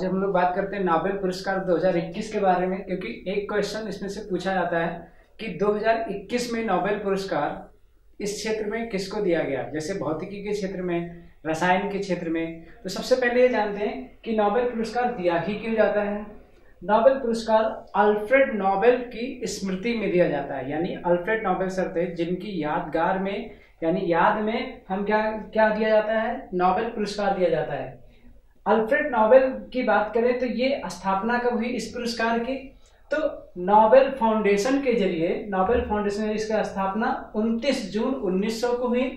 हम लोग बात करते हैं नोबेल पुरस्कार 2021 के बारे में, क्योंकि एक क्वेश्चन इसमें से पूछा जाता है कि 2021 में नोबेल पुरस्कार इस क्षेत्र में किसको दिया गया, जैसे भौतिकी के क्षेत्र में, रसायन के क्षेत्र में। तो सबसे पहले ये जानते हैं कि नोबेल पुरस्कार दिया ही क्यों जाता है। नोबेल पुरस्कार अल्फ्रेड नोबेल की स्मृति में दिया जाता है, यानी अल्फ्रेड नोबेल सर थे जिनकी यादगार में, यानी याद में हम क्या दिया जाता है, नोबेल पुरस्कार दिया जाता है। अल्फ्रेड नोबेल की बात करें तो ये स्थापना कब हुई इस पुरस्कार की, तो नोबेल फाउंडेशन के जरिए, नोबेल फाउंडेशन ने इसका स्थापना 29 जून 1900 को हुई,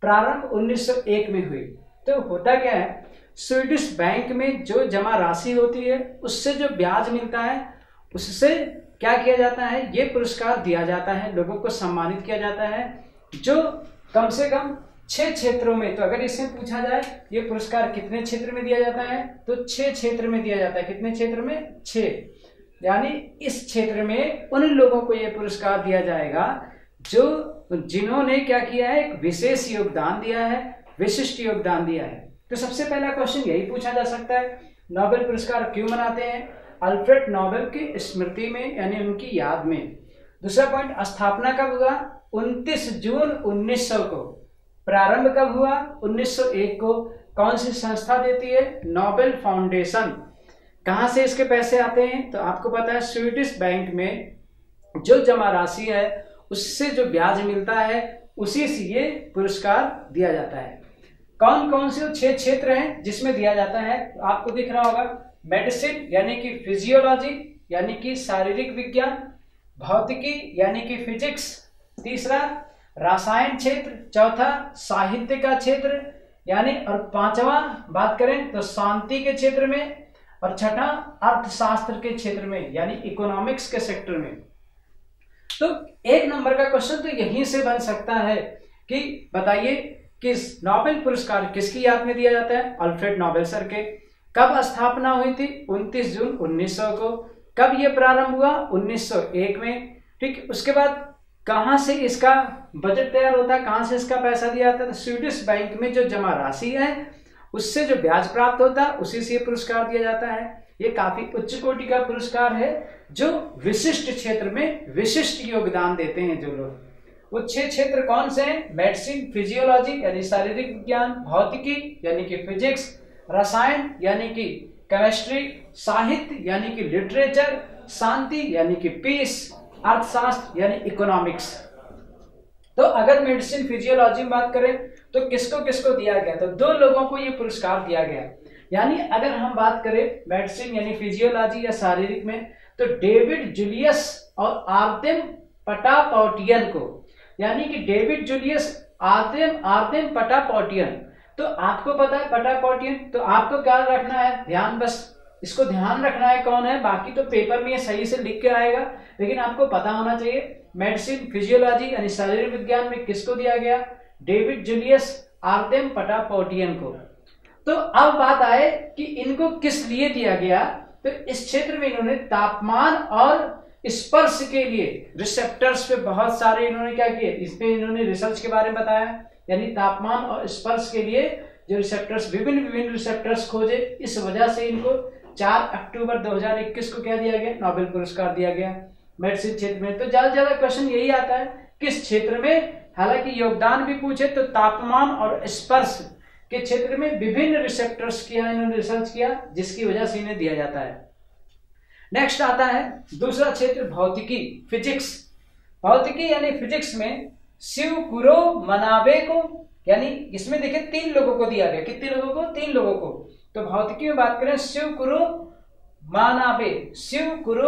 प्रारंभ 1901 में हुई। तो होता क्या है, स्वीडिश बैंक में जो जमा राशि होती है उससे जो ब्याज मिलता है उससे क्या किया जाता है, ये पुरस्कार दिया जाता है, लोगों को सम्मानित किया जाता है जो कम से कम 6 क्षेत्रों में। तो अगर इससे पूछा जाए ये पुरस्कार कितने क्षेत्र में दिया जाता है, तो 6 क्षेत्र में दिया जाता है। कितने क्षेत्र में, 6। यानी इस क्षेत्र में उन लोगों को ये पुरस्कार दिया जाएगा जिन्होंने क्या किया है, एक विशेष योगदान दिया है, विशिष्ट योगदान दिया है। तो सबसे पहला क्वेश्चन यही पूछा जा सकता है, नोबेल पुरस्कार क्यों मनाते हैं, अल्फ्रेड नोबेल की स्मृति में, यानी उनकी याद में। दूसरा पॉइंट, स्थापना कब हुआ, 29 जून 1900 को। प्रारंभ कब हुआ, 1901 को। कौन सी संस्था देती है, नोबेल फाउंडेशन। कहां से इसके पैसे आते हैं, तो आपको पता है स्वीडिश बैंक में जो जमा राशि है उससे जो ब्याज मिलता है उसी से ये पुरस्कार दिया जाता है। कौन कौन से 6 क्षेत्र हैं जिसमें दिया जाता है, तो आपको दिख रहा होगा, मेडिसिन यानी कि फिजियोलॉजी यानी कि शारीरिक विज्ञान, भौतिकी यानी कि फिजिक्स, तीसरा रसायन क्षेत्र, चौथा साहित्य का क्षेत्र यानी, और पांचवा बात करें तो शांति के क्षेत्र में, और छठा अर्थशास्त्र के क्षेत्र में यानी इकोनॉमिक्स के सेक्टर में। तो 1 नंबर का क्वेश्चन तो यहीं से बन सकता है कि बताइए किस नोबेल पुरस्कार किसकी याद में दिया जाता है, अल्फ्रेड नोबेल सर के। कब स्थापना हुई थी, 29 जून 1900 को। कब ये प्रारंभ हुआ, 1901 में। ठीक, उसके बाद कहां से इसका बजट तैयार होता है, कहां से इसका पैसा दिया जाता है, तो स्वीडिश बैंक में जो जमा राशि है उससे जो ब्याज प्राप्त होता है उसी से पुरस्कार दिया जाता है। ये काफी उच्च कोटि का पुरस्कार है जो विशिष्ट क्षेत्र में विशिष्ट योगदान देते हैं जो लोग। वो 6 क्षेत्र कौन से हैं, मेडिसिन, फिजियोलॉजी यानी शारीरिक विज्ञान, भौतिकी यानी कि फिजिक्स, रसायन यानी कि केमिस्ट्री, साहित्य यानी कि लिटरेचर, शांति यानी कि पीस, अर्थशास्त्र यानी इकोनॉमिक्स। तो अगर मेडिसिन फिजियोलॉजी में बात करें तो किसको किसको दिया गया, तो 2 लोगों को ये पुरस्कार दिया गया। यानी अगर हम बात करें मेडिसिन यानी फिजियोलॉजी या शारीरिक में, तो डेविड जूलियस और आर्तेम पटापॉटियन को, यानी कि डेविड जूलियस, आर्तेम पटापॉटियन। तो आपको पता है पटापॉटियन, तो आपको क्या रखना है, ध्यान, बस इसको ध्यान रखना है कौन है, बाकी तो पेपर में ये सही से लिख के आएगा, लेकिन आपको पता होना चाहिए मेडिसिन फिजियोलॉजी यानी शारीरिक विज्ञान में किसको दिया गया, डेविड जूलियस आर्तेम पटापॉटियन को। तो अब बात आए कि इनको किस लिए दिया गया, तो इस क्षेत्र में इन्होंने तापमान और स्पर्श के लिए रिसेप्टर्स पे बहुत सारे इन्होंने क्या किए, इस पे इन्होंने रिसर्च के बारे में बताया, यानी तापमान और स्पर्श के लिए जो रिसेप्टर्स, विभिन्न रिसेप्टर्स खोजे, इस वजह से इनको 4 अक्टूबर 2021 को क्या दिया गया, नोबेल पुरस्कार दिया गया मेडिसिन क्षेत्र में। तो ज्यादा से ज्यादा क्वेश्चन यही आता है किस क्षेत्र में, हालांकि योगदान भी पूछे तो तापमान और स्पर्श के क्षेत्र में विभिन्न रिसेप्टर्स किया इन्होंने रिसर्च किया, जिसकी वजह से इन्हें दिया जाता है। नेक्स्ट आता है दूसरा क्षेत्र, भौतिकी, फिजिक्स। भौतिकी यानी फिजिक्स में शिवकुरो मनाबे को, यानी इसमें देखिए 3 लोगों को दिया गया। कितने लोगों को, 3 लोगों को। तो भौतिकी में बात करें शिवकुरो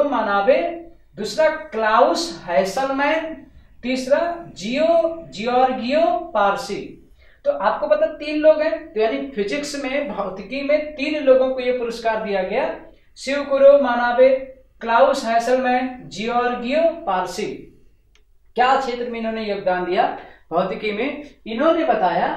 मानाबे, दूसरा क्लाउस हैसलमैन, तीसरा जियोर्गियो पारसी। तो आपको पता 3 लोग हैं, तो यानी फिजिक्स में, भौतिकी में 3 लोगों को यह पुरस्कार दिया गया, शिवकुरो मानाबे, क्लाउस हैसलमैन, जियोर्गियो पारसी। क्या क्षेत्र में इन्होंने योगदान दिया, भौतिकी में इन्होंने बताया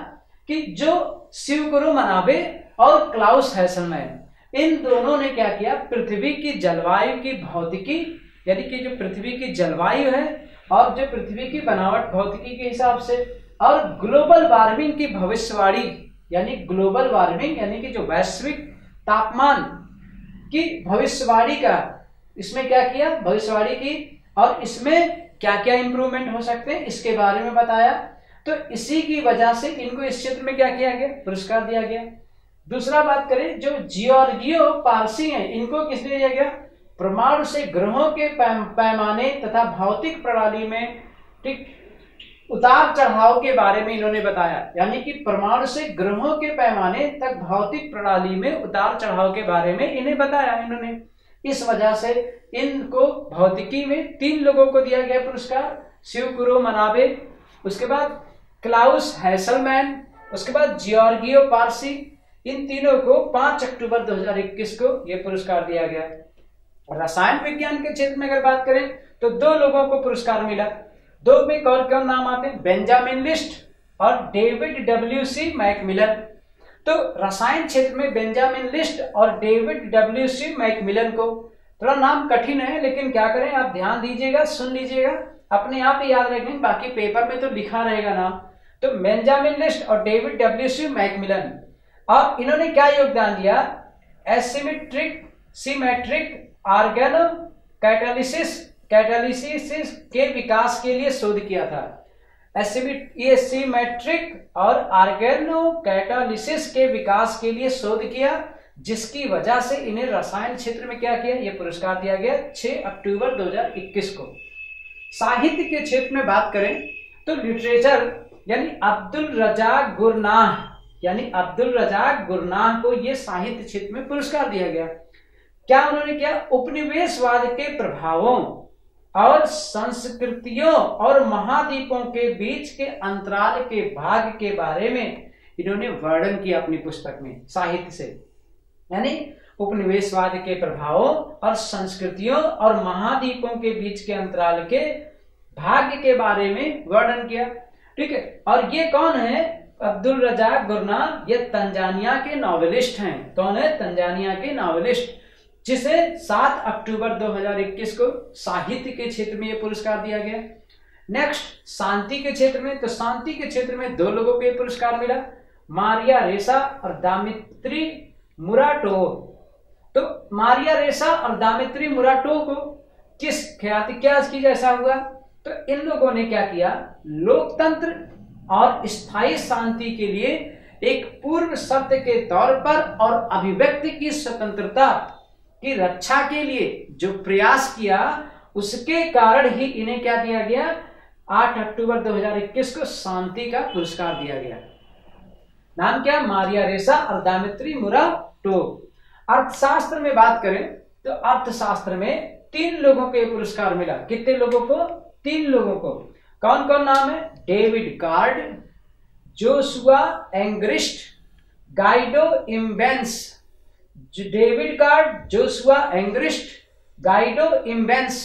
कि जो शिवकुरो मनाबे और क्लाउस हैसलमैन, इन दोनों ने क्या किया, पृथ्वी की जलवायु की भौतिकी, यानी कि जो पृथ्वी की जलवायु है और जो पृथ्वी की बनावट भौतिकी के हिसाब से, और ग्लोबल वार्मिंग की भविष्यवाणी, यानी ग्लोबल वार्मिंग यानी कि जो वैश्विक तापमान कि भविष्यवाणी का, इसमें क्या किया, भविष्यवाणी की, और इसमें क्या क्या इंप्रूवमेंट हो सकते हैं इसके बारे में बताया। तो इसी की वजह से इनको इस क्षेत्र में क्या किया गया, पुरस्कार दिया गया। दूसरा बात करें, जो जियोर्गियो पारसी हैं, इनको किस दिया गया, परमाणु से ग्रहों के पैमाने तथा भौतिक प्रणाली में ठीक उतार चढ़ाव के बारे में इन्होंने बताया। यानी कि परमाणु से ग्रहों के पैमाने तक भौतिक प्रणाली में उतार चढ़ाव के बारे में इन्हें बताया इन्होंने। इस वजह से इनको भौतिकी में 3 लोगों को दिया गया पुरस्कार, शिवकुरो मनाबे, उसके बाद क्लाउस हैसलमैन, उसके बाद जियोर्गियो पारसी। इन तीनों को 5 अक्टूबर 2021 को यह पुरस्कार दिया गया। रसायन विज्ञान के क्षेत्र में अगर बात करें तो 2 लोगों को पुरस्कार मिला। 2 में कौन कौन नाम आते हैं, बेंजामिन लिस्ट और डेविड WC मैकमिलन। तो रसायन क्षेत्र में बेंजामिन लिस्ट और डेविड WC मैकमिलन को, थोड़ा नाम कठिन है लेकिन क्या करें, आप ध्यान दीजिएगा, सुन लीजिएगा, अपने आप ही याद रखेंगे, बाकी पेपर में तो लिखा रहेगा नाम। तो बेंजामिन लिस्ट और डेविड WC मैकमिलन, और इन्होंने क्या योगदान दिया, सिमेट्रिक ऑर्गेनो कैटालिसिस के विकास के लिए शोध किया था। सिमेट्रिक और ऑर्गेनो कैटालिसिस के विकास के लिए शोध किया, जिसकी वजह से इन्हें रसायन क्षेत्र में क्या किया, यह पुरस्कार दिया गया 6 अक्टूबर 2021 को। साहित्य के क्षेत्र में बात करें तो लिटरेचर यानी अब्दुल रजाक गुरनाह को यह साहित्य क्षेत्र में पुरस्कार दिया गया। क्या उन्होंने किया, उपनिवेशवाद के प्रभावों और संस्कृतियों और महाद्वीपों के बीच के अंतराल के भाग के बारे में इन्होंने वर्णन किया अपनी पुस्तक में साहित्य से। यानी उपनिवेशवाद के प्रभावों और संस्कृतियों और महाद्वीपों के बीच के अंतराल के भाग के बारे में वर्णन किया। ठीक है, और ये कौन है, अब्दुल रजाक गुरनाह, ये तंजानिया के नॉवेलिस्ट हैं। कौन है, तंजानिया के नॉवेलिस्ट, जिसे 7 अक्टूबर 2021 को साहित्य के क्षेत्र में यह पुरस्कार दिया गया। नेक्स्ट शांति के क्षेत्र में, तो शांति के क्षेत्र में 2 लोगों को यह पुरस्कार मिला, मारिया रेसा और दामित्री मुराटो। तो मारिया रेसा और दामित्री मुराटो को किस ख्याति क्या की जैसा हुआ, तो इन लोगों ने क्या किया, लोकतंत्र और स्थायी शांति के लिए एक पूर्व शर्त के तौर पर और अभिव्यक्ति की स्वतंत्रता की रक्षा के लिए जो प्रयास किया, उसके कारण ही इन्हें क्या दिया गया, 8 अक्टूबर 2021 को शांति का पुरस्कार दिया गया। नाम क्या, मारिया रेसा और दामित्री मुराटो। अर्थशास्त्र में बात करें तो अर्थशास्त्र में 3 लोगों को यह पुरस्कार मिला। कितने लोगों को, 3 लोगों को। कौन कौन नाम है, David card, Joshua Angrist, Guido immense. David card, Joshua Angrist, Guido immense,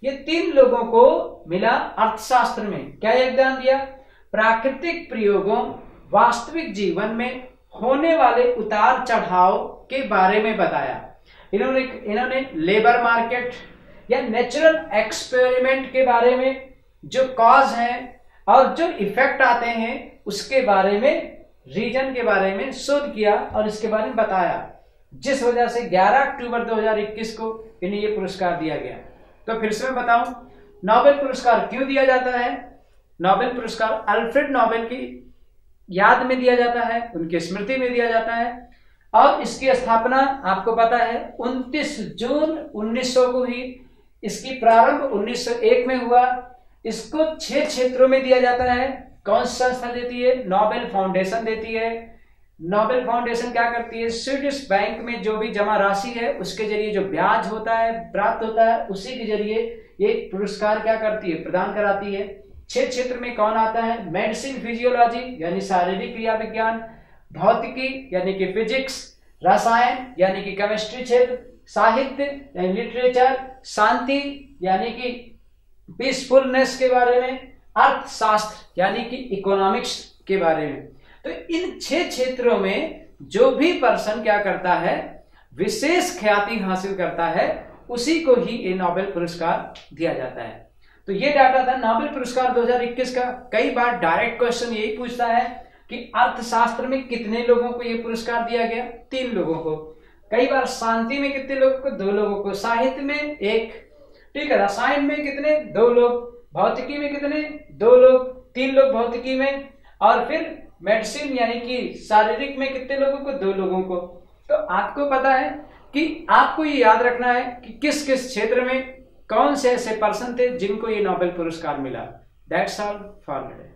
ये 3 लोगों को मिला अर्थशास्त्र में। क्या योगदान दिया, प्राकृतिक प्रयोगों, वास्तविक जीवन में होने वाले उतार चढ़ाव के बारे में बताया। इन्होंने लेबर मार्केट या नेचुरल एक्सपेरिमेंट के बारे में, जो कॉज है और जो इफेक्ट आते हैं उसके बारे में, रीजन के बारे में शोध किया और इसके बारे में बताया, जिस वजह से 11 अक्टूबर 2021 को इन्हें यह पुरस्कार दिया गया। तो फिर से मैं बताऊं, नोबेल पुरस्कार क्यों दिया जाता है। नोबेल पुरस्कार अल्फ्रेड नोबेल की याद में दिया जाता है, उनकी स्मृति में दिया जाता है, और इसकी स्थापना आपको पता है 29 जून 1900 को हुई। इसकी प्रारंभ 1901 में हुआ। इसको 6 क्षेत्रों में दिया जाता है। कौन सी संस्था देती है, नोबेल फाउंडेशन देती है। नोबेल फाउंडेशन क्या करती है, स्वीडिश बैंक में जो भी जमा राशि है उसके जरिए जो ब्याज होता है, प्राप्त होता है, उसी के जरिए ये पुरस्कार क्या करती है, प्रदान कराती है। 6 क्षेत्र में कौन आता है, मेडिसिन फिजियोलॉजी यानी शारीरिक क्रिया विज्ञान, भौतिकी यानी कि फिजिक्स, रसायन यानी कि केमिस्ट्री क्षेत्र, साहित्य यानी लिटरेचर, शांति यानी कि पीसफुलनेस के बारे में, अर्थशास्त्र यानी कि इकोनॉमिक्स के बारे में। तो इन 6 क्षेत्रों में जो भी पर्सन क्या करता है, विशेष ख्याति हासिल करता है, उसी को ही ये नोबेल पुरस्कार दिया जाता है। तो ये डाटा था नोबेल पुरस्कार 2021 का। कई बार डायरेक्ट क्वेश्चन यही पूछता है कि अर्थशास्त्र में कितने लोगों को ये पुरस्कार दिया गया, 3 लोगों को। कई बार शांति में कितने लोगों को? 2 लोगों को। साहित्य में 1, ठीक है। रसायन में कितने? 2 लोग। भौतिकी में कितने? 2 लोग। 3 लोग भौतिकी में। और फिर मेडिसिन यानी कि शारीरिक में कितने लोगों को? 2 लोगों को। तो आपको पता है कि आपको ये याद रखना है कि किस किस क्षेत्र में कौन से ऐसे पर्सन थे जिनको ये नोबेल पुरस्कार मिला। That's all for today.